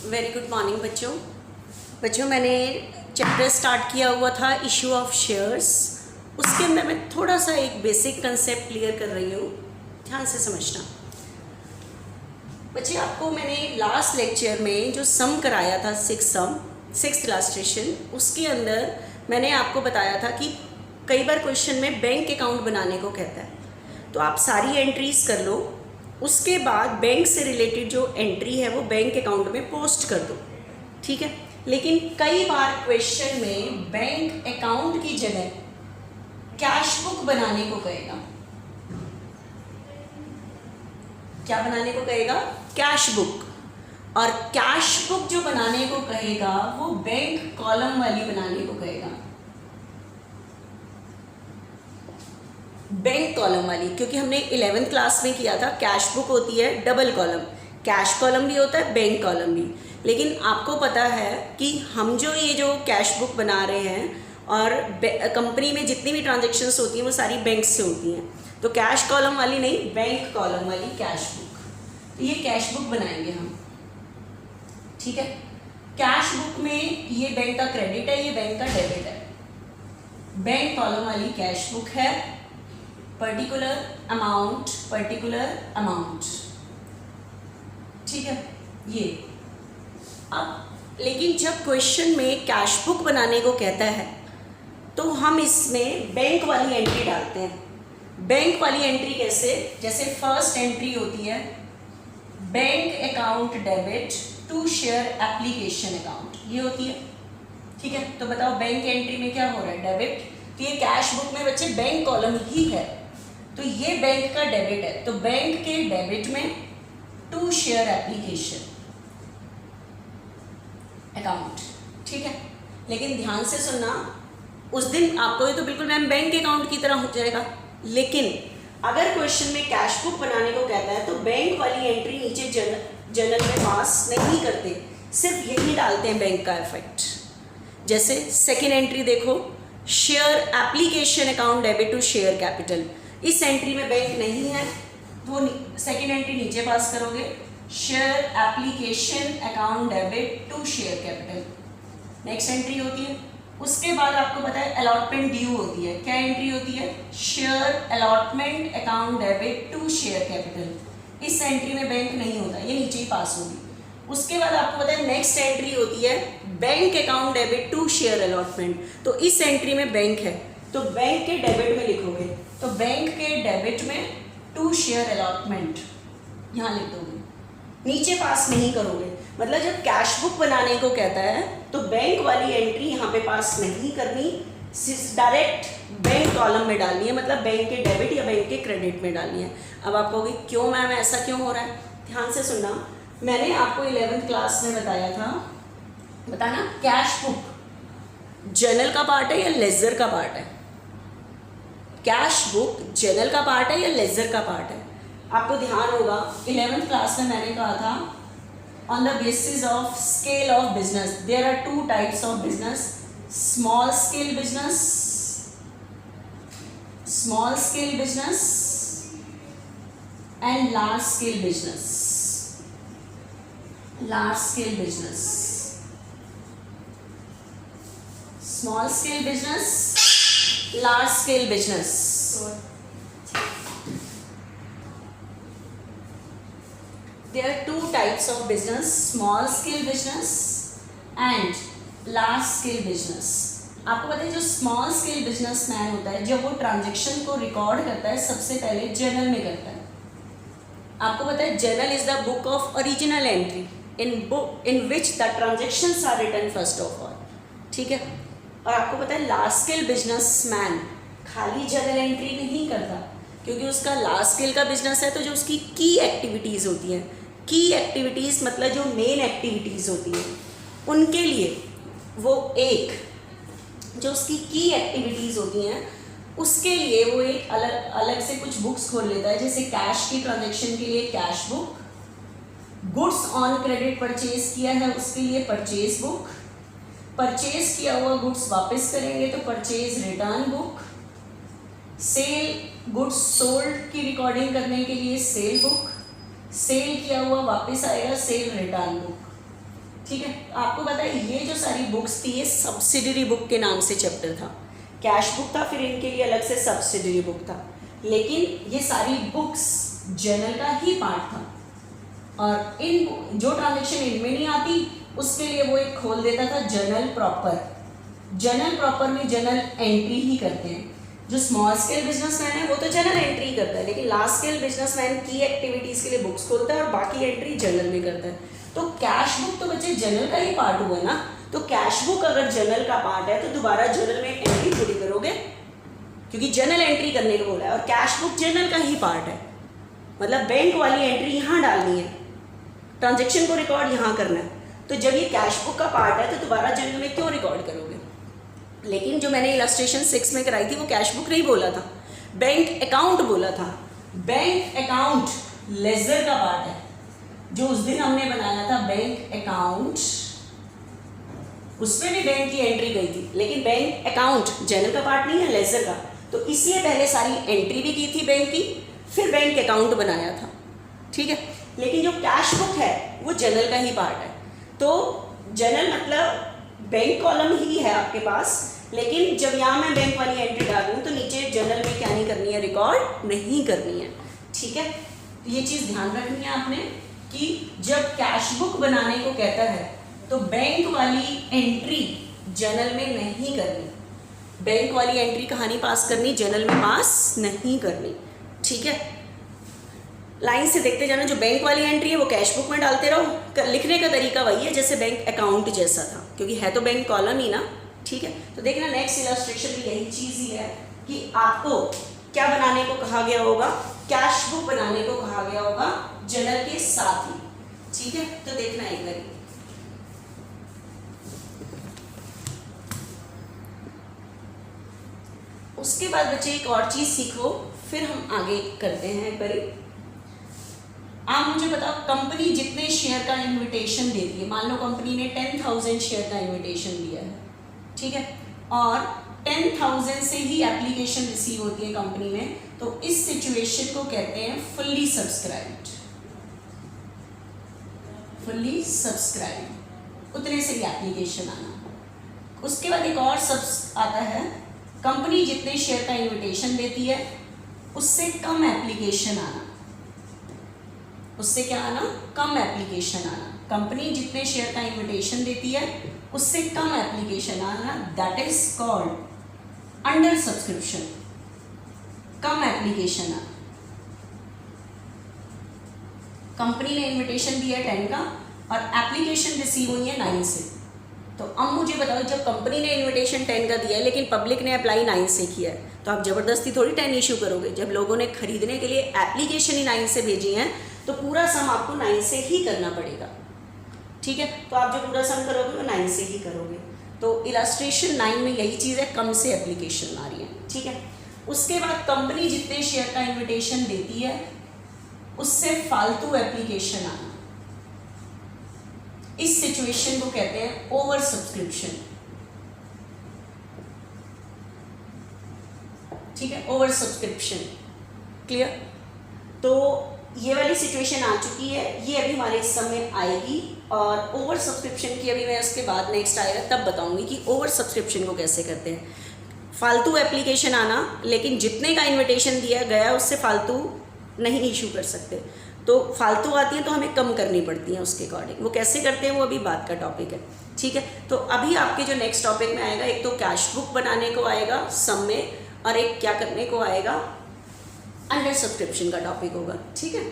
Very good morning बच्चों मैंने chapter start किया हुआ था इशू ऑफ शेयर्स। उसके अंदर मैं थोड़ा सा एक बेसिक कंसेप्ट क्लियर कर रही हूँ, ध्यान से समझना। बच्चे आपको मैंने लास्ट लेक्चर में जो सम कराया था सिक्स्थ इलस्ट्रेशन, उसके अंदर मैंने आपको बताया था कि कई बार क्वेश्चन में बैंक अकाउंट बनाने को कहता है, तो आप सारी एंट्रीज कर लो, उसके बाद बैंक से रिलेटेड जो एंट्री है वो बैंक अकाउंट में पोस्ट कर दो, ठीक है। लेकिन कई बार क्वेश्चन में बैंक अकाउंट की जगह कैश बुक बनाने को कहेगा। क्या बनाने को कहेगा? Cash book. और कैश बुक जो बनाने को कहेगा वो बैंक कॉलम वाली बनाने को कहेगा, बैंक कॉलम वाली। क्योंकि हमने 11th क्लास में किया था, कैश बुक होती है डबल कॉलम, कैश कॉलम भी होता है, बैंक कॉलम भी। लेकिन आपको पता है कि हम जो कैश बुक बना रहे हैं और कंपनी में जितनी भी ट्रांजेक्शन्स होती हैं वो सारी बैंक से होती हैं, तो कैश कॉलम वाली नहीं, बैंक कॉलम वाली कैश बुक। तो ये कैश बुक बनाएंगे हम, ठीक है। कैश बुक में ये बैंक का क्रेडिट है, ये बैंक का डेबिट है। बैंक कॉलम वाली कैश बुक है, पर्टिकुलर अमाउंट, ठीक है ये। अब लेकिन जब क्वेश्चन में कैश बुक बनाने को कहता है तो हम इसमें बैंक वाली एंट्री डालते हैं। बैंक वाली एंट्री कैसे? जैसे फर्स्ट एंट्री होती है bank account debit to share application account, ये होती है, ठीक है। तो बताओ बैंक एंट्री में क्या हो रहा है? डेबिट। तो ये कैश बुक में बच्चे बैंक कॉलम ही है, तो ये बैंक का डेबिट है, तो बैंक के डेबिट में टू शेयर एप्लीकेशन अकाउंट, ठीक है। लेकिन ध्यान से सुनना, उस दिन आपको ये तो बिल्कुल मैम बैंक अकाउंट की तरह हो जाएगा, लेकिन अगर क्वेश्चन में कैश बुक बनाने को कहता है तो बैंक वाली एंट्री नीचे जर्नल में पास नहीं करते, सिर्फ यही डालते हैं बैंक का इफेक्ट। जैसे सेकेंड एंट्री देखो, share application account debit to share capital. इस एंट्री में बैंक नहीं है तो सेकेंड एंट्री नीचे पास करोगे, share application account debit to share capital. Next entry होती है, उसके बाद आपको पता है अलॉटमेंट ड्यू होती है। क्या एंट्री होती है? Share allotment account debit to share capital. इस एंट्री में बैंक नहीं होता, ये नीचे ही पास होगी। उसके बाद आपको पता है नेक्स्ट एंट्री होती है bank account debit to share allotment. तो इस एंट्री में बैंक है तो बैंक के डेबिट में लिखोगे, तो बैंक के डेबिट में टू शेयर अलॉटमेंट यहाँ लिख दोगे, नीचे पास नहीं करोगे। मतलब जब कैश बुक बनाने को कहता है तो बैंक वाली एंट्री यहाँ पे पास नहीं करनी, डायरेक्ट बैंक कॉलम में डालनी है, मतलब बैंक के डेबिट या बैंक के क्रेडिट में डालनी है। अब आप कहोगे क्यों मैम ऐसा क्यों हो रहा है? ध्यान से सुनना, मैंने आपको 11th क्लास में बताया था, बताना कैश बुक जर्नल का पार्ट है या लेजर का पार्ट है? कैश बुक जर्नल का पार्ट है या लेजर का पार्ट है? आपको ध्यान होगा 11th क्लास में मैंने कहा था on the basis of scale of business there are two types of business, small scale business and large scale business. Small scale business, large scale business. There are two types of business, small scale business and large scale business. आपको पता है जो small scale businessman होता है, जब वो transaction को record करता है सबसे पहले जर्नल में करता है। आपको पता है journal is the book of original entry in which the transactions are written first of all, ठीक है। और आपको पता है लार्ज स्केल बिजनेसमैन खाली जर्नल एंट्री नहीं करता, क्योंकि उसका लार्ज स्केल का बिजनेस है, तो जो उसकी की एक्टिविटीज़ होती हैं, की एक्टिविटीज़ मतलब जो मेन एक्टिविटीज़ होती हैं, उनके लिए वो एक जो उसकी की एक्टिविटीज़ होती हैं उसके लिए वो एक अलग से कुछ बुक्स खोल लेता है। जैसे कैश की ट्रांजेक्शन के लिए cash book, goods on credit purchase किया है उसके लिए परचेज बुक, परचेज किया हुआ गुड्स वापस करेंगे तो purchase return book, sell goods sold की रिकॉर्डिंग करने के लिए सेल बुक, सेल किया हुआ वापस आएगा सेल रिटर्न बुक। ठीक है। आपको पता है ये जो सारी बुक्स थी ये सब्सिडरी बुक के नाम से चैप्टर था, कैश बुक था, फिर इनके लिए अलग से सब्सिडरी बुक था, लेकिन ये सारी बुक्स जर्नल का ही पार्ट था। और इन जो ट्रांजेक्शन इनमें नहीं आती उसके लिए वो एक खोल देता था जर्नल प्रॉपर। जर्नल प्रॉपर में जर्नल एंट्री ही करते हैं। जो स्मॉल स्केल बिजनेसमैन है वो तो जर्नल एंट्री करता है, लेकिन लार्ज स्केल बिजनेसमैन की एक्टिविटीज के लिए बुक्स खोलता है और बाकी एंट्री जर्नल में करता है। तो कैश बुक तो बच्चे जर्नल का ही पार्ट हुआ ना, तो कैश बुक अगर जर्नल का पार्ट है तो दोबारा जर्नल में एंट्री थोड़ी करोगे, क्योंकि जर्नल एंट्री करने को बोला है और कैश बुक जर्नल का ही पार्ट है। मतलब बैंक वाली एंट्री यहाँ डालनी है, ट्रांजेक्शन को रिकॉर्ड यहाँ करना है। तो जब ये कैश बुक का पार्ट है तो दोबारा जर्नल में क्यों रिकॉर्ड करोगे? लेकिन जो मैंने इलस्ट्रेशन 6 में कराई थी वो कैश बुक नहीं बोला था, बैंक अकाउंट बोला था। बैंक अकाउंट लेजर का पार्ट है, जो उस दिन हमने बनाया था बैंक अकाउंट, उसमें भी बैंक की एंट्री गई थी, लेकिन बैंक अकाउंट जर्नल का पार्ट नहीं है, लेजर का। तो इसलिए पहले सारी एंट्री भी की थी बैंक की, फिर बैंक अकाउंट बनाया था, ठीक है। लेकिन जो कैश बुक है वो जर्नल का ही पार्ट है। तो जर्नल मतलब बैंक कॉलम ही है आपके पास, लेकिन जब यहाँ मैं बैंक वाली एंट्री डाल रही हूँ तो नीचे जर्नल में क्या नहीं करनी है, रिकॉर्ड नहीं करनी है, ठीक है। ये चीज़ ध्यान रखनी है आपने कि जब कैश बुक बनाने को कहता है तो बैंक वाली एंट्री जर्नल में नहीं करनी, बैंक वाली एंट्री कहानी पास करनी, जर्नल में पास नहीं करनी, ठीक है। लाइन से देखते जाना, जो बैंक वाली एंट्री है वो कैश बुक में डालते रहो। लिखने का तरीका वही है जैसे बैंक अकाउंट जैसा था, क्योंकि है तो बैंक कॉलम ही ना, ठीक है। तो देखना नेक्स्ट इलस्ट्रेशन भी यही चीज़ ही है कि आपको क्या बनाने को कहा गया होगा, कैश बुक बनाने को कहा गया होगा जर्नल के साथ ही, ठीक है। तो देखना एक बार, उसके बाद बच्चे एक और चीज़ सीखो, फिर हम आगे करते हैं एक बारी। आप मुझे बताओ, कंपनी जितने शेयर का इनविटेशन देती है, मान लो कंपनी ने 10,000 शेयर का इनविटेशन दिया है, ठीक है, और 10,000 से ही एप्लीकेशन रिसीव होती है कंपनी में, तो इस सिचुएशन को कहते हैं फुल्ली सब्सक्राइब्ड। फुल्ली सब्सक्राइब्ड, उतने से ही एप्लीकेशन आना। उसके बाद एक और आता है, कंपनी जितने शेयर का इनविटेशन देती है उससे कम एप्लीकेशन आना। उससे क्या आना? कम एप्लीकेशन आना। कंपनी जितने शेयर का इनविटेशन देती है उससे कम एप्लीकेशन आना, that is called under subscription. Come application आना, कंपनी ने इनविटेशन दिया 10 का और एप्लीकेशन रिसीव हुई है 9 से। तो अब मुझे बताओ, जब कंपनी ने इनविटेशन 10 का दिया है लेकिन पब्लिक ने अप्लाई 9 से किया है, तो आप ज़बरदस्ती थोड़ी 10 इशू करोगे। जब लोगों ने खरीदने के लिए एप्लीकेशन ही 9 से भेजी है तो पूरा सम आपको 9 से ही करना पड़ेगा, ठीक है। तो आप जो पूरा सम करोगे वो 9 से ही करोगे। तो इलस्ट्रेशन 9 में यही चीज़ है, कम से एप्लीकेशन आ रही है, ठीक है। उसके बाद कंपनी जितने शेयर का इन्विटेशन देती है उससे फालतू एप्लीकेशन आना, इस सिचुएशन को कहते हैं ओवर सब्सक्रिप्शन, ठीक है, ओवर सब्सक्रिप्शन। क्लियर? तो ये वाली सिचुएशन आ चुकी है, ये अभी हमारे इस समय आएगी, और ओवर सब्सक्रिप्शन की अभी मैं उसके बाद नेक्स्ट आएगा तब बताऊंगी कि ओवर सब्सक्रिप्शन को कैसे करते हैं। फालतू एप्लीकेशन आना, लेकिन जितने का इन्विटेशन दिया गया उससे फालतू नहीं इशू कर सकते, तो फालतू आती हैं तो हमें कम करनी पड़ती हैं उसके अकॉर्डिंग। वो कैसे करते हैं वो अभी बात का टॉपिक है, ठीक है। तो अभी आपके जो नेक्स्ट टॉपिक में आएगा, एक तो कैश बुक बनाने को आएगा सम में, और एक क्या करने को आएगा, अंडर सब्सक्रिप्शन का टॉपिक होगा, ठीक है।